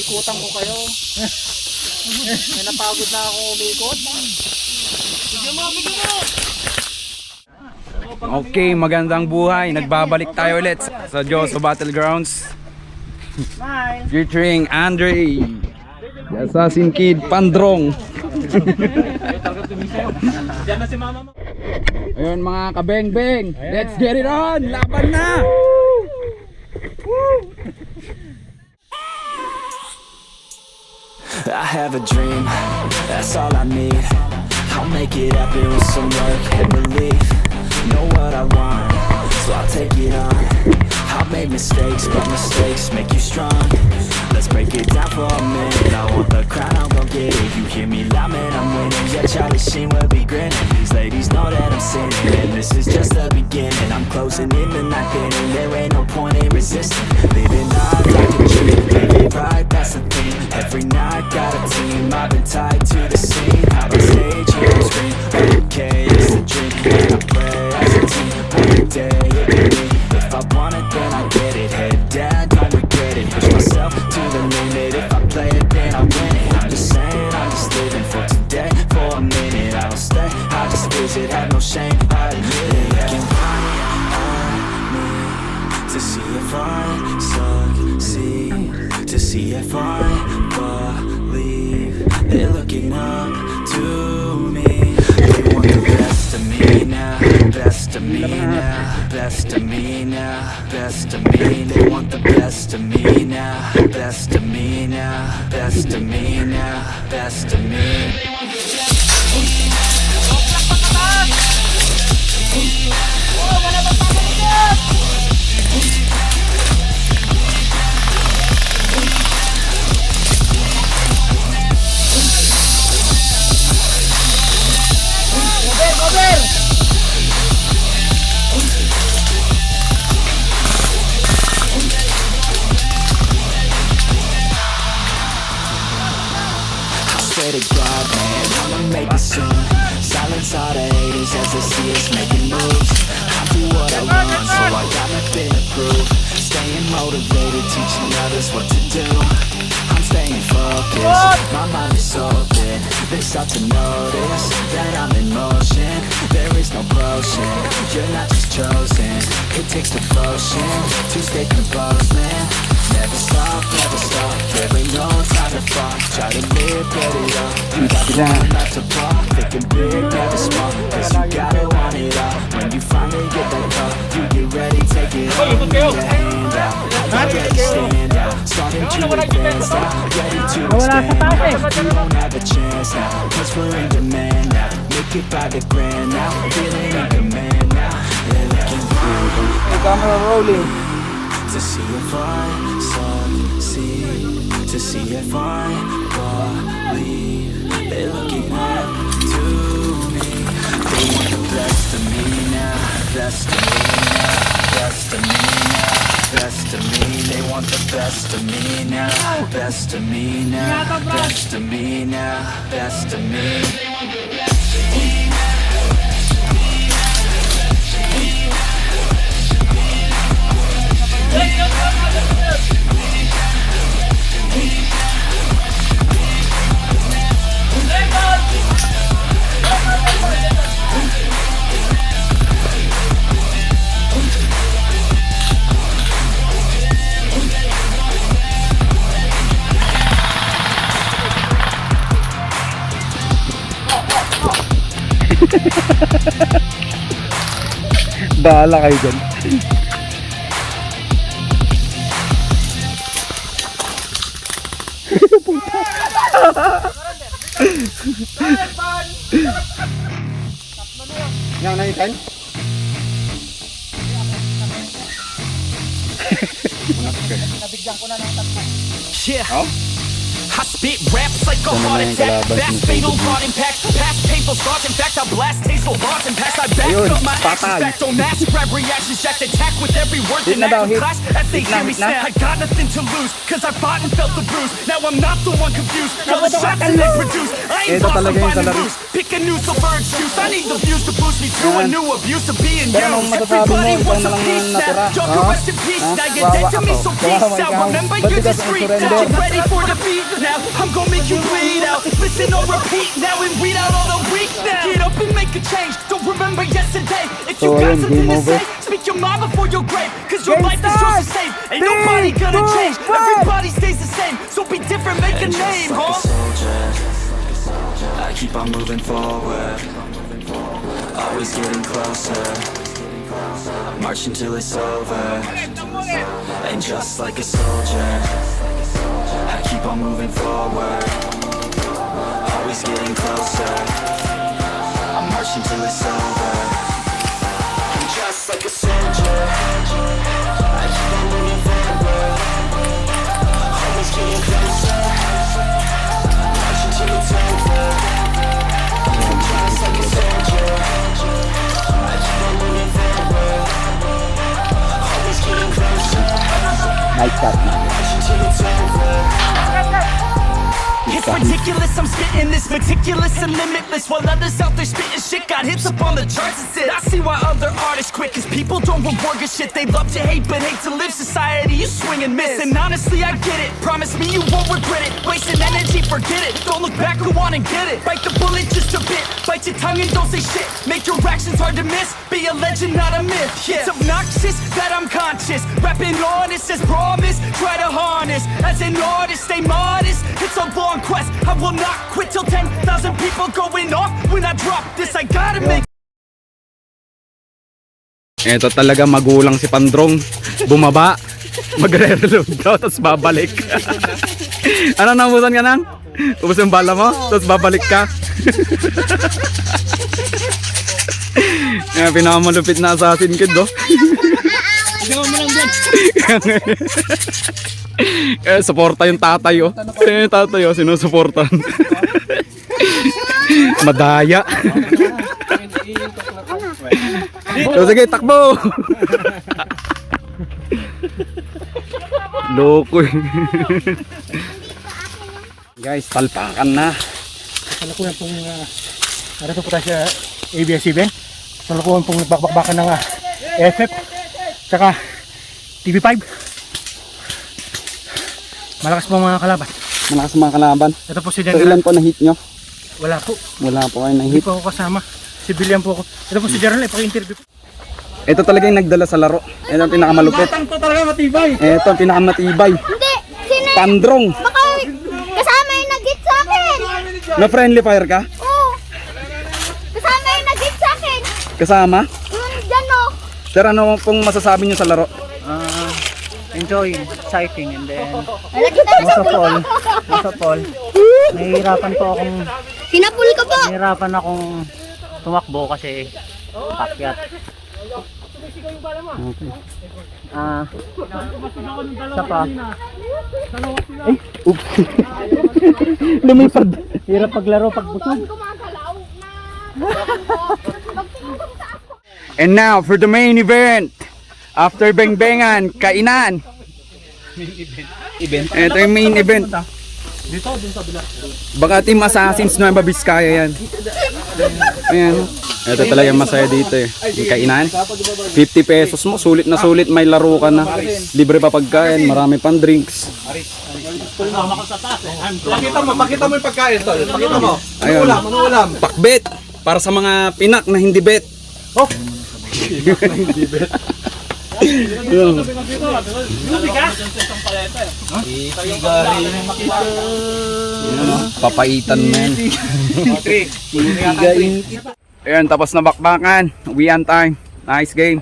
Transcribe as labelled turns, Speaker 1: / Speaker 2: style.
Speaker 1: ikutan ko kayo. May napagod na ako umikot. Bigyan mo, bigyan mo!
Speaker 2: Okay, magandang buhay. Nagbabalik tayo ulit sa Diozo Battlegrounds. Featuring Andre, the Assassin Kid Pandrong. Ayun mga kabeng-beng, let's get it on! Laban na!
Speaker 3: I have a dream, that's all I need. I'll make it happen with some work and belief. Know what I want, so I'll take it on. I've made mistakes, but mistakes make you strong. Let's break it down for a minute. I want the crown, I'll go get it. You hear me loud, man, I'm winning. Yeah, Charlie Sheen will be grinning. These ladies know that I'm sinning, and this is just the beginning. I'm closing in the night inning. There ain't no point in resisting. Living life like a dream, living right, that's the thing. Every night got a team, I've been tied to the scene. Out on stage, here on screen. Okay, it's a dream, and I pray as a team. One day it can be. If I want it, then I get it. Head down, don't regret it. Push myself to the limit. If I play it, then I win it. I'm just saying, I'm just living for today. For a minute, I don't stay, I just visit. Have no shame, I admit it. Looking right at me to see if I succeed, to see if I believe. They're looking up to me. They want the best of me now, best of me now, best of me now, best of me. They want the best of me now, best of me now, best of me now, best of me. Swear to God, man, I'ma make it soon. Silence all the haters as they see us making moves. I do what I want, so I got nothing to prove. Staying motivated, teaching others what to do. I'm staying focused, my mind is open. They start to notice that I'm in motion. There is no potion, you're not just chosen. It takes devotion to stay composed, man. Never stop, there ain't no time to fall. Try to live, get it up. You got one life to fall. Thinking big, never small. Cause you gotta want it all. When you finally get that call, you get ready, take it all. Put your hand out, I'm ready to stand out. Starting to advance now, ready to expand. You won't have a chance now, cause we're in demand now. Make it by the grand now, feeling in command now. They're looking
Speaker 2: The camera rolling.
Speaker 3: to see if I succeed, to see if I believe. They're looking up to me. They want the best of me now, best of me now, best of me now, best of me. They want the best of me now, best of me now, best of me now, best of me.
Speaker 2: Bahala kayo dyan.
Speaker 1: Yang naikan?
Speaker 3: Yeah. I spit raps like a heart attack. Fast fatal thought impact. Past painful thoughts. In fact, I blast tasteful thoughts and pass. I back up my actions back. Don't ask, grab reactions. Just attack with every word. Then act with class as they hear me snap. I got nothing to lose, cause I fought and felt the bruise. Now I'm not the one confused. Now the shots that they produce, I ain't lost, I'm finding loose. Pick a new silver excuse. I need the views to boost me through a new abuse of being you. Everybody wants a piece now. Y'all can rest in peace. Now you're dead to me, so peace out. Remember you're discreet now. Get ready for defeat now. I'm gonna make you bleed out. Listen or repeat now and weed out all the weak now. Get up and make a change. Don't remember yesterday. If you got something to say, speak your mind before your grave. Cause your life is yours to save. Ain't nobody gonna change. Everybody stays the same. So be different, make a name, huh? I keep on moving forward, always getting closer, marching till it's over. And just like a soldier, I keep on moving forward, always getting closer, I'm marching till it's over. And just like a soldier, I keep on moving forward, always getting closer, marching till it's over. And just like a soldier, I keep on moving forward, always getting closer, marching till it's over. It's ridiculous, I'm spitting this meticulous and limitless, while others out there spitting shit got hits up on the charts and shit. I see why other artists quit, cause people don't reward good shit. They love to hate but hate to live. Society, you swing and miss. And honestly, I get it. Promise me you won't regret it. Wasting energy, forget it. Don't look back, go on and get it. Bite the bullet just a bit. Bite your tongue and don't say shit. Make your actions hard to miss. Be a legend, not a myth. Yeah. It's obnoxious that I'm conscious. Rapping honest as promise. Try to harness. As an artist, stay modest. It's a long quest. I will not quit till 10,000 people going off. When I drop this, I gotta make.
Speaker 2: Ito talaga magulang si Pandrong. Bumaba, magre-reload daw, tapos babalik. Ano, namusan ka nang? Ubus yung bala mo, tapos babalik ka. Yan, pinakamalupit na assassin kid, do. Suporta yung tatay, oh. Yung tatay, oh, sinusuportan. Madaya. So, sige, takbo. Loko eh. Guys, palpakan na.
Speaker 1: Salakuhan pong narito po tayo sa ABS-CBN. Salakuhan pong nagbakbakan ng FF tsaka TV5. Malakas po mga kalaban.
Speaker 2: Malakas mga kalaban.
Speaker 1: Ito po si
Speaker 2: So, ilan po na hit nyo?
Speaker 1: Wala po.
Speaker 2: Wala po kayo na
Speaker 1: Hindi
Speaker 2: hit.
Speaker 1: po ako kasama. Civilian po ako. Ito po si General, paki-interview po.
Speaker 2: Ito talaga yung nagdala sa laro. Ito ang pinakamalupit.
Speaker 1: Batang to talaga matibay.
Speaker 2: Ito ang pinakamatibay.
Speaker 4: Hindi, sino?
Speaker 2: Pandrong.
Speaker 4: Baka kasama yung nag-hit sa akin.
Speaker 2: Na friendly fire ka?
Speaker 4: Oo. Kasama yung nag-hit sa akin.
Speaker 2: Kasama?
Speaker 4: Yun, dyan o.
Speaker 2: Sir, ano pong masasabi nyo sa laro?
Speaker 5: Enjoying, exciting, and then
Speaker 4: Nakita mo sa
Speaker 5: most of all, nahihirapan
Speaker 4: Sinapul ka po.
Speaker 5: tumakbo kasi pakyat.
Speaker 2: Okay.
Speaker 5: Isa pa,
Speaker 2: Lumipad.
Speaker 5: hirap paglaro pag busog.
Speaker 2: And now for the main event. After beng-bengan, kainan. Ito yung main event. Baka team Assassins NUEVA VIZCAYA yan. Ayan. Ito talaga masaya dito eh. Yung kainan. 50 pesos mo, sulit na sulit, may laro ka na. Libre pa pagkain, marami pang drinks.
Speaker 1: Pakita mo yung pagkain to. Pakita mo.
Speaker 2: Ayun.
Speaker 1: Ano ulam?
Speaker 2: Pakbet para sa mga pinak na hindi bet.
Speaker 1: Oh. Pinak na hindi bet.
Speaker 2: Yun. Papaitan mo yan. Ayan, tapos na bakbakan. Uwian time. Nice game.